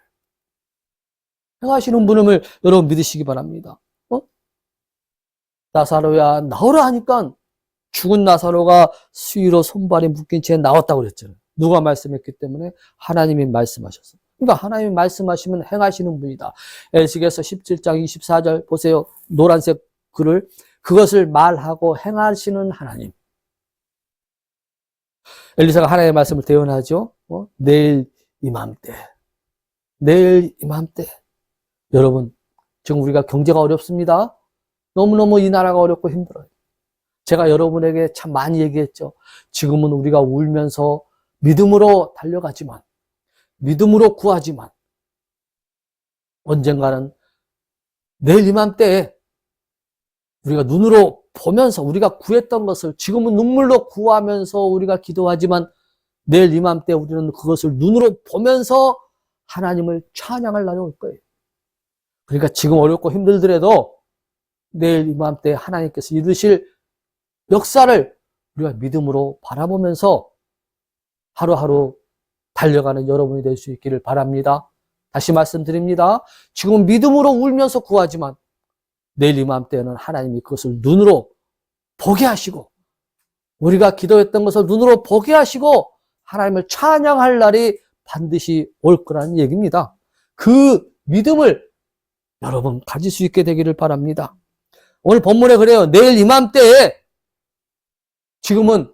행하시는 분임을 여러분 믿으시기 바랍니다. 나사로야 나오라 하니까 죽은 나사로가 수위로 손발이 묶인 채 나왔다고 그랬잖아요. 누가 말씀했기 때문에? 하나님이 말씀하셨어요. 그러니까 하나님이 말씀하시면 행하시는 분이다. 에스겔서 17장 24절 보세요. 노란색 글을, 그것을 말하고 행하시는 하나님. 엘리사가 하나님의 말씀을 대언하죠. 내일 이맘때. 내일 이맘때. 여러분, 지금 우리가 경제가 어렵습니다. 너무너무 이 나라가 어렵고 힘들어요. 제가 여러분에게 참 많이 얘기했죠. 지금은 우리가 울면서 믿음으로 달려가지만, 믿음으로 구하지만, 언젠가는 내일 이맘때에 우리가 눈으로 보면서 우리가 구했던 것을 지금은 눈물로 구하면서 우리가 기도하지만 내일 이맘때 우리는 그것을 눈으로 보면서 하나님을 찬양할 날이 올 거예요. 그러니까 지금 어렵고 힘들더라도 내일 이맘때 하나님께서 이루실 역사를 우리가 믿음으로 바라보면서 하루하루 달려가는 여러분이 될 수 있기를 바랍니다. 다시 말씀드립니다. 지금 믿음으로 울면서 구하지만 내일 이맘때는 하나님이 그것을 눈으로 보게 하시고 우리가 기도했던 것을 눈으로 보게 하시고 하나님을 찬양할 날이 반드시 올 거라는 얘기입니다. 그 믿음을 여러분 가질 수 있게 되기를 바랍니다. 오늘 본문에 그래요. 내일 이맘때에 지금은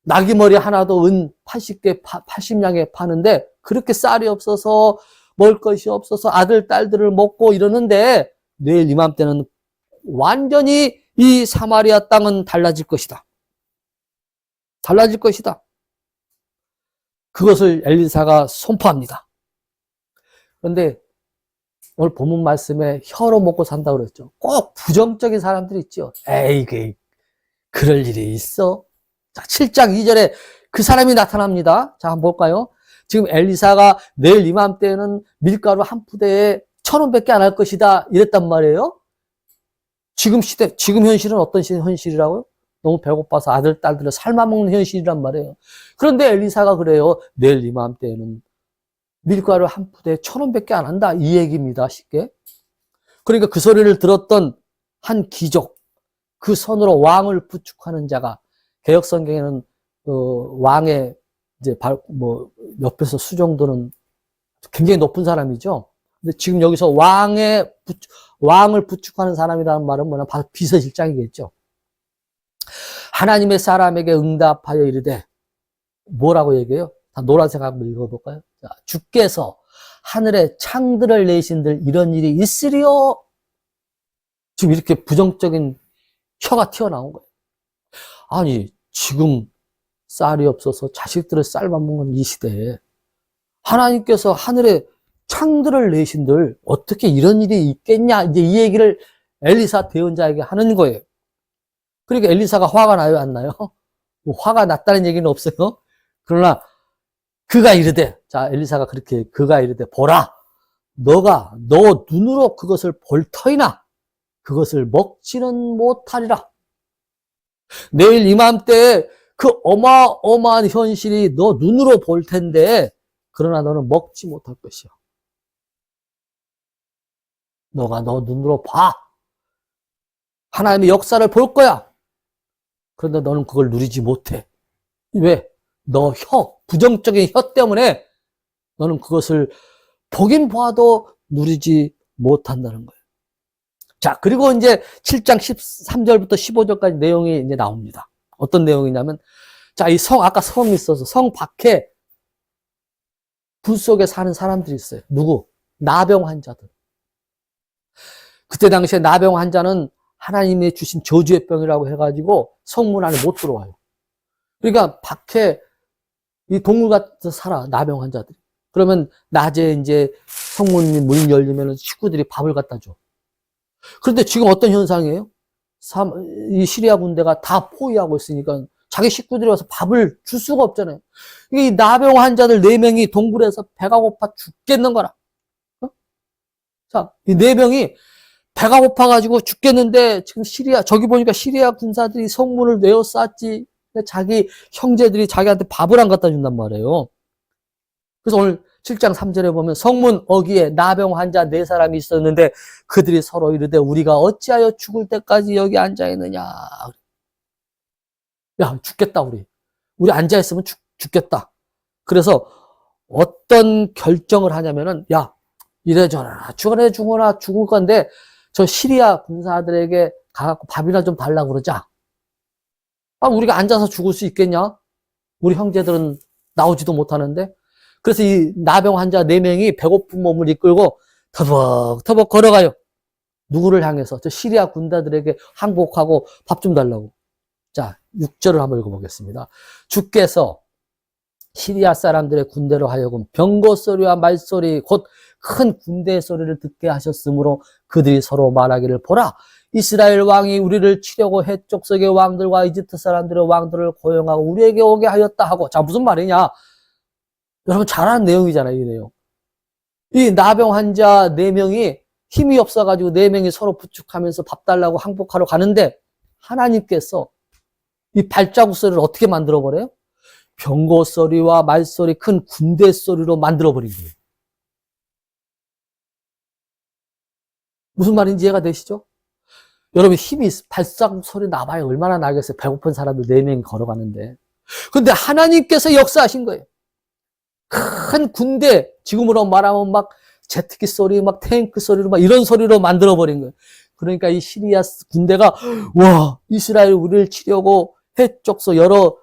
나귀머리 하나도 은 80개, 80냥에 파는데 그렇게 쌀이 없어서 먹을 것이 없어서 아들, 딸들을 먹고 이러는데 내일 이맘때는 완전히 이 사마리아 땅은 달라질 것이다. 달라질 것이다. 그것을 엘리사가 선포합니다. 그런데 오늘 본문 말씀에 혀로 먹고 산다고 그랬죠. 꼭 부정적인 사람들이 있죠. 에이, 그럴 일이 있어. 자, 7장 2절에 그 사람이 나타납니다. 자, 한번 볼까요? 지금 엘리사가 내일 이맘때는 밀가루 한 푸대에 1,000원밖에 안 할 것이다. 이랬단 말이에요. 지금 시대, 지금 현실은 어떤 현실이라고요? 너무 배고파서 아들, 딸들을 삶아먹는 현실이란 말이에요. 그런데 엘리사가 그래요. 내일 이맘때는 밀가루 한 푸대에 1,000원밖에 안 한다. 이 얘기입니다. 쉽게. 그러니까 그 소리를 들었던 한 귀족, 그 손으로 왕을 부축하는 자가, 개혁 성경에는 왕의 이제 옆에서 수정도는 굉장히 높은 사람이죠. 근데 지금 여기서 왕을 부축하는 사람이라는 말은 뭐냐? 바로 비서실장이겠죠. 하나님의 사람에게 응답하여 이르되, 뭐라고 얘기해요? 다 노란색 한번 읽어볼까요? 자, 주께서 하늘에 창들을 내신들 이런 일이 있으리요? 지금 이렇게 부정적인 혀가 튀어나온 거예요. 아니, 지금 쌀이 없어서 자식들을 쌀만 먹는 이 시대에 하나님께서 하늘에 창들을 내신들 어떻게 이런 일이 있겠냐, 이제 이 얘기를 엘리사 대언자에게 하는 거예요. 그러니까 엘리사가 화가 나요, 안 나요? 뭐 화가 났다는 얘기는 없어요. 그러나 그가 이르되, 자, 엘리사가 그가 이르되, 보라, 너 눈으로 그것을 볼 터이나 그것을 먹지는 못하리라. 내일 이맘때에 그 어마어마한 현실이 너 눈으로 볼 텐데, 그러나 너는 먹지 못할 것이야. 너가 너 눈으로 봐. 하나님의 역사를 볼 거야. 그런데 너는 그걸 누리지 못해. 왜? 너 부정적인 혀 때문에 너는 그것을 보긴 봐도 누리지 못한다는 거예요. 자, 그리고 이제 7장 13절부터 15절까지 내용이 이제 나옵니다. 어떤 내용이냐면, 자, 아까 성이 있어서 성 밖에 불 속에 사는 사람들이 있어요. 누구? 나병 환자들. 그때 당시에 나병 환자는 하나님이 주신 저주의 병이라고 해가지고 성문 안에 못 들어와요. 그러니까 밖에 이 동물 같아서 살아, 나병 환자들이. 그러면 낮에 이제 성문 문이 열리면 식구들이 밥을 갖다 줘. 그런데 지금 어떤 현상이에요? 이 시리아 군대가 다 포위하고 있으니까 자기 식구들이 와서 밥을 줄 수가 없잖아요. 이 나병 환자들 4명이 동굴에서 배가 고파 죽겠는 거라. 자, 이 4명이 배가 고파가지고 죽겠는데, 지금 저기 보니까 시리아 군사들이 성문을 내어쌌지. 자기 형제들이 자기한테 밥을 안 갖다 준단 말이에요. 그래서 오늘 7장 3절에 보면 성문 어귀에 나병 환자 4사람이 있었는데 그들이 서로 이르되 우리가 어찌하여 죽을 때까지 여기 앉아있느냐. 야, 죽겠다, 우리 앉아있으면 죽겠다. 그래서 어떤 결정을 하냐면은, 야, 이래저래 죽어라 죽을 건데 저 시리아 군사들에게 가갖고 밥이나 좀 달라고 그러자. 아, 우리가 앉아서 죽을 수 있겠냐? 우리 형제들은 나오지도 못하는데. 그래서 이 나병 환자 4명이 배고픈 몸을 이끌고 터벅터벅 걸어가요. 누구를 향해서? 저 시리아 군사들에게 항복하고 밥 좀 달라고. 자, 6절을 한번 읽어보겠습니다. 주께서 시리아 사람들의 군대로 하여금 병거 소리와 말소리 곧 큰 군대의 소리를 듣게 하셨으므로 그들이 서로 말하기를 보라, 이스라엘 왕이 우리를 치려고 해쪽 석의 왕들과 이집트 사람들의 왕들을 고용하고 우리에게 오게 하였다 하고. 자, 무슨 말이냐? 여러분 잘 아는 내용이잖아요, 이 내용. 이 나병 환자 4명이 힘이 없어가지고 4명이 서로 부축하면서 밥 달라고 항복하러 가는데 하나님께서 이 발자국 소리를 어떻게 만들어버려요? 병거 소리와 말소리, 큰 군대 소리로 만들어버린 거예요. 무슨 말인지 이해가 되시죠? 여러분 발자국 소리 나봐야 얼마나 나겠어요. 배고픈 사람들 4명이 걸어가는데. 근데 하나님께서 역사하신 거예요. 큰 군대, 지금으로 말하면 막 제트기 소리, 막 탱크 소리로 막 이런 소리로 만들어버린 거예요. 그러니까 이 시리아 군대가, 와, 이스라엘 우리를 치려고 해쪽서 여러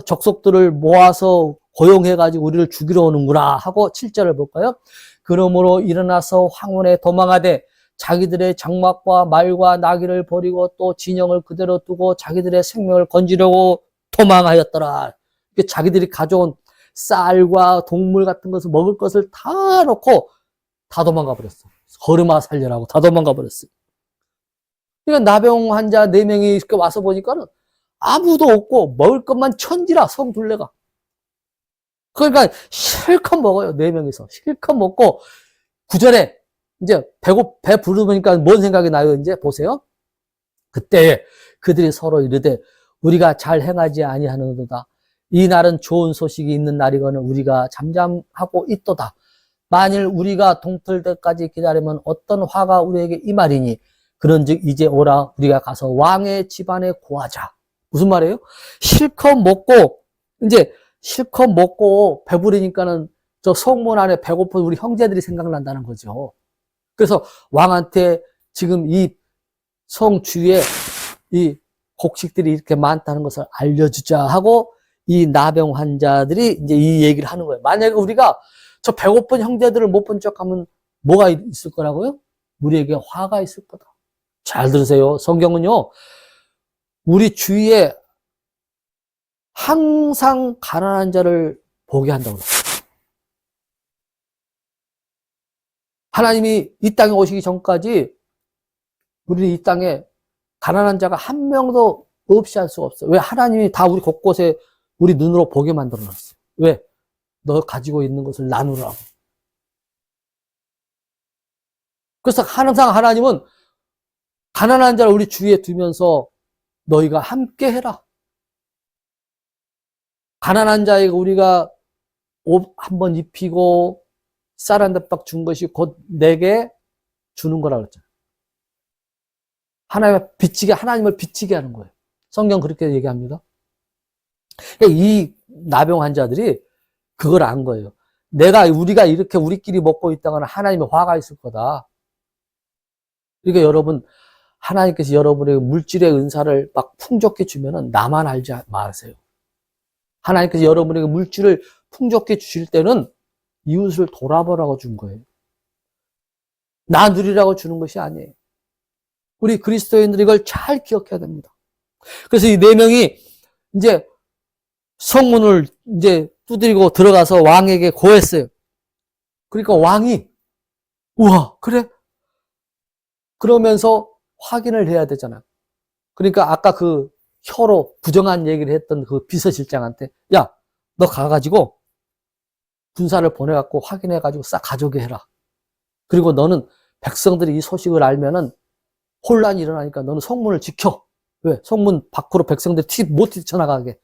적속들을 모아서 고용해가지고 우리를 죽이러 오는구나 하고 7절을 볼까요? 그러므로 일어나서 황혼에 도망하되 자기들의 장막과 말과 나귀를 버리고 또 진영을 그대로 두고 자기들의 생명을 건지려고 도망하였더라. 자기들이 가져온 쌀과 동물 같은 것을 먹을 것을 다 놓고 다 도망가 버렸어. 걸음아 살려라고 다 도망가 버렸어. 그러니까 나병 환자 4명이 이렇게 와서 보니까는 아무도 없고 먹을 것만 천지라, 성 둘레가. 그러니까 실컷 먹어요. 4명이서 실컷 먹고 9절에 이제 배 부르니까 뭔 생각이 나요? 이제 보세요. 그때 그들이 서로 이르되 우리가 잘 행하지 아니하는도다. 이 날은 좋은 소식이 있는 날이거늘 우리가 잠잠하고 있도다. 만일 우리가 동틀 때까지 기다리면 어떤 화가 우리에게 임하리니 그런즉 이제 오라 우리가 가서 왕의 집안에 고하자. 무슨 말이에요? 실컷 먹고 이제 실컷 먹고 배부르니까는 저 성문 안에 배고픈 우리 형제들이 생각난다는 거죠. 그래서 왕한테 지금 이 성 주위에 이 곡식들이 이렇게 많다는 것을 알려주자 하고 이 나병 환자들이 이제 이 얘기를 하는 거예요. 만약에 우리가 저 배고픈 형제들을 못 본 척하면 뭐가 있을 거라고요? 우리에게 화가 있을 거다. 잘 들으세요. 성경은요, 우리 주위에 항상 가난한 자를 보게 한다고 그래요. 하나님이 이 땅에 오시기 전까지 우리는 이 땅에 가난한 자가 한 명도 없이 할 수가 없어요. 왜? 하나님이 다 우리 곳곳에 우리 눈으로 보게 만들어 놨어요. 왜? 너 가지고 있는 것을 나누라고. 그래서 항상 하나님은 가난한 자를 우리 주위에 두면서 너희가 함께 해라. 가난한 자에게 우리가 옷 한 번 입히고 쌀 한 대박 준 것이 곧 내게 주는 거라고 그랬잖아요. 하나님을 비치게 하는 거예요. 성경 그렇게 얘기합니다. 이 나병 환자들이 그걸 안 거예요. 우리가 이렇게 우리끼리 먹고 있다가는 하나님의 화가 있을 거다. 그러니까 여러분, 하나님께서 여러분에게 물질의 은사를 막 풍족히 주면은 나만 알지 마세요. 하나님께서 여러분에게 물질을 풍족히 주실 때는 이웃을 돌아보라고 준 거예요. 나 누리라고 주는 것이 아니에요. 우리 그리스도인들이 이걸 잘 기억해야 됩니다. 그래서 이 네 명이 이제 성문을 이제 두드리고 들어가서 왕에게 고했어요. 그러니까 왕이, 우와, 그래? 그러면서 확인을 해야 되잖아. 그러니까 아까 그 혀로 부정한 얘기를 했던 그 비서실장한테, 야, 너 가가지고 군사를 보내갖고 확인해가지고 싹 가져오게 해라. 그리고 너는 백성들이 이 소식을 알면은 혼란이 일어나니까 너는 성문을 지켜. 왜? 성문 밖으로 백성들이 못 뛰쳐나가게.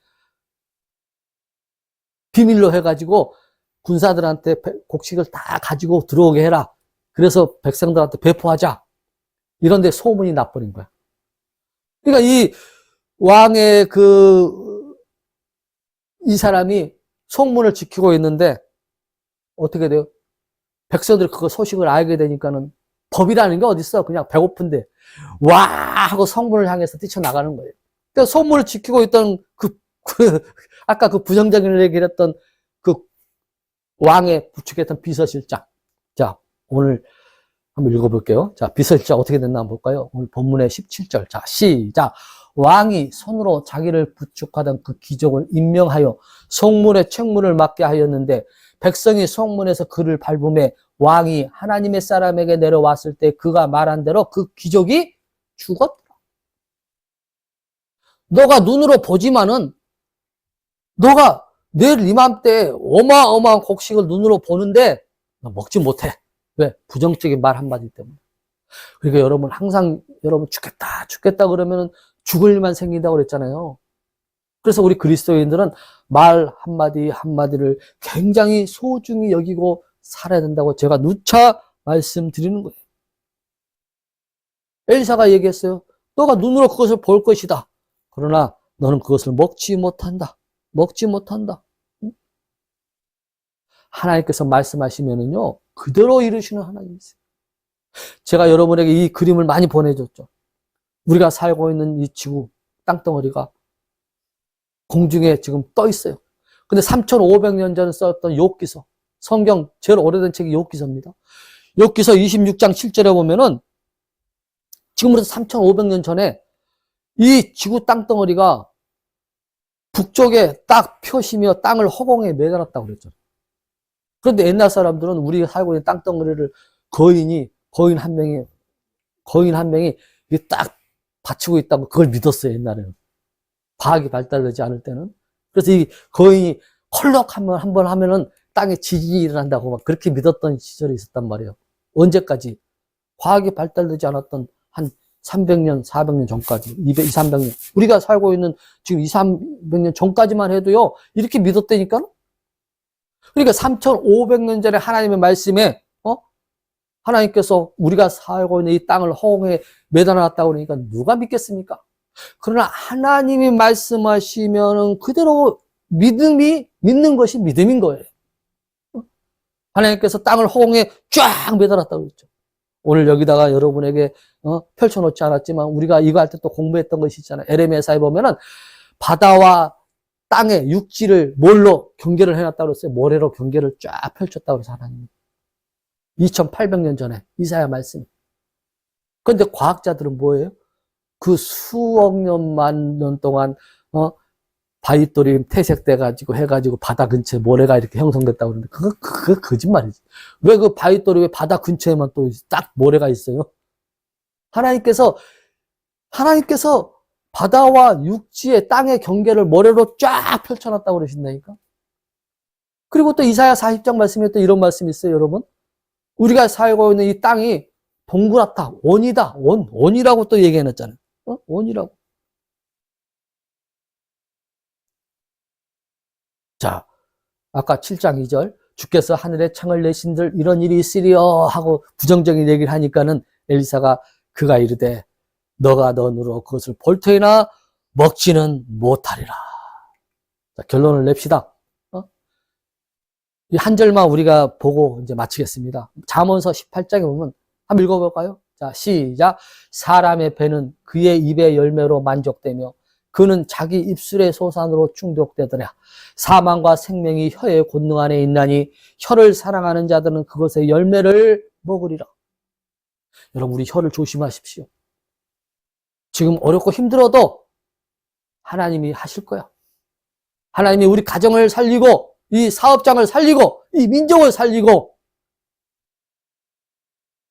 비밀로 해가지고 군사들한테 곡식을 다 가지고 들어오게 해라. 그래서 백성들한테 배포하자. 이런데 소문이 나버린 거야. 그러니까 이 왕의 이 사람이 성문을 지키고 있는데 어떻게 돼요? 백성들이 그거 소식을 알게 되니까는 법이라는 게 어딨어? 그냥 배고픈데 와 하고 성문을 향해서 뛰쳐나가는 거예요. 그러니까 성문을 지키고 있던 아까 그 부정적인 얘기를 했던 그 왕의 부축했던 비서실장. 자, 오늘 한번 읽어볼게요. 자, 비서실장 어떻게 됐나 한번 볼까요? 오늘 본문의 17절. 자, 시작. 왕이 손으로 자기를 부축하던 그 귀족을 임명하여 성문의 책문을 맡게 하였는데 백성이 성문에서 그를 밟음에 왕이 하나님의 사람에게 내려왔을 때 그가 말한 대로 그 귀족이 죽었더라. 너가 눈으로 보지만은 너가 내일 이맘때 어마어마한 곡식을 눈으로 보는데 너 먹지 못해. 왜? 부정적인 말 한마디 때문에. 그러니까 여러분 항상 여러분 죽겠다 그러면은 죽을 일만 생긴다고 그랬잖아요. 그래서 우리 그리스도인들은 말 한마디 한마디를 굉장히 소중히 여기고 살아야 된다고 제가 누차 말씀드리는 거예요. 엘사가 얘기했어요. 너가 눈으로 그것을 볼 것이다. 그러나 너는 그것을 먹지 못한다. 먹지 못한다. 하나님께서 말씀하시면은요, 그대로 이루시는 하나님이세요. 제가 여러분에게 이 그림을 많이 보내줬죠. 우리가 살고 있는 이 지구, 땅덩어리가 공중에 지금 떠 있어요. 근데 3,500년 전에 썼던 욥기서, 성경 제일 오래된 책이 욥기서입니다. 욥기서 26장 7절에 보면은 지금으로부터 3,500년 전에 이 지구 땅덩어리가 북쪽에 딱 펴시며 땅을 허공에 매달았다고 그랬죠. 그런데 옛날 사람들은 우리가 살고 있는 땅덩어리를 거인 한 명이 이게 딱 받치고 있다고 그걸 믿었어요, 옛날에는. 과학이 발달되지 않을 때는. 그래서 이 거인이 컬럭 한번 하면은 땅에 지진이 일어난다고 막 그렇게 믿었던 시절이 있었단 말이에요. 언제까지? 과학이 발달되지 않았던 한 300년, 400년 전까지, 200, 300년. 우리가 살고 있는 지금 300년 전까지만 해도요, 이렇게 믿었다니까? 그러니까 3,500년 전에 하나님의 말씀에, 하나님께서 우리가 살고 있는 이 땅을 허공에 매달아놨다고 그러니까 누가 믿겠습니까? 그러나 하나님이 말씀하시면은 그대로 믿는 것이 믿음인 거예요. 하나님께서 땅을 허공에 쫙 매달았다고 그랬죠. 오늘 여기다가 여러분에게 펼쳐놓지 않았지만 우리가 이거 할 때 또 공부했던 것이 있잖아요. 에레미야서에 보면은 바다와 땅의 육지를 뭘로 경계를 해놨다고 그랬어요. 모래로 경계를 쫙 펼쳤다고 그래서 하나님. 2800년 전에 이사야 말씀. 그런데 과학자들은 뭐예요? 그 수억 만 년 동안 바위돌이 퇴색돼가지고 해가지고 바다 근처에 모래가 이렇게 형성됐다고 그러는데 그거 거짓말이지. 왜 그 바위돌이 왜 바다 근처에만 또 딱 모래가 있어요? 하나님께서 바다와 육지의 땅의 경계를 모래로 쫙 펼쳐놨다고 그러신다니까. 그리고 또 이사야 40장 말씀에 또 이런 말씀이 있어요, 여러분. 우리가 살고 있는 이 땅이 동그랗다, 원이다, 원이라고 또 얘기해놨잖아요. 원이라고. 자, 아까 7장 2절 주께서 하늘에 창을 내신들 이런 일이 있으리여 하고 부정적인 얘기를 하니까는 엘리사가 그가 이르되 너가 너 눈으로 그것을 볼 터이나 먹지는 못하리라. 자, 결론을 냅시다. 이 한 절만 우리가 보고 이제 마치겠습니다. 잠언서 18장에 보면 한번 읽어볼까요? 자, 시작. 사람의 배는 그의 입의 열매로 만족되며 그는 자기 입술의 소산으로 충족되더라. 사망과 생명이 혀의 권능 안에 있나니 혀를 사랑하는 자들은 그것의 열매를 먹으리라. 여러분, 우리 혀를 조심하십시오. 지금 어렵고 힘들어도 하나님이 하실 거야. 하나님이 우리 가정을 살리고 이 사업장을 살리고 이 민족을 살리고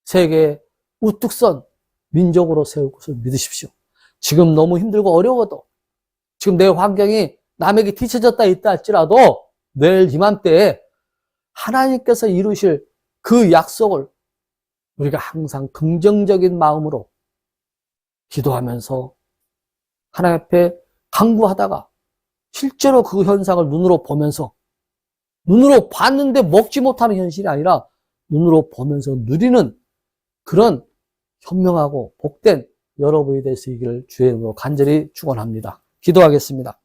세계에 우뚝 선 민족으로 세울 것을 믿으십시오. 지금 너무 힘들고 어려워도 지금 내 환경이 남에게 뒤처졌다 있다 할지라도 내일 이맘때에 하나님께서 이루실 그 약속을 우리가 항상 긍정적인 마음으로 기도하면서 하나님 앞에 간구하다가 실제로 그 현상을 눈으로 보면서 눈으로 봤는데 먹지 못하는 현실이 아니라 눈으로 보면서 누리는 그런 현명하고 복된 여러분이 될 수 있기를 주의 이름으로 간절히 축원합니다. 기도하겠습니다.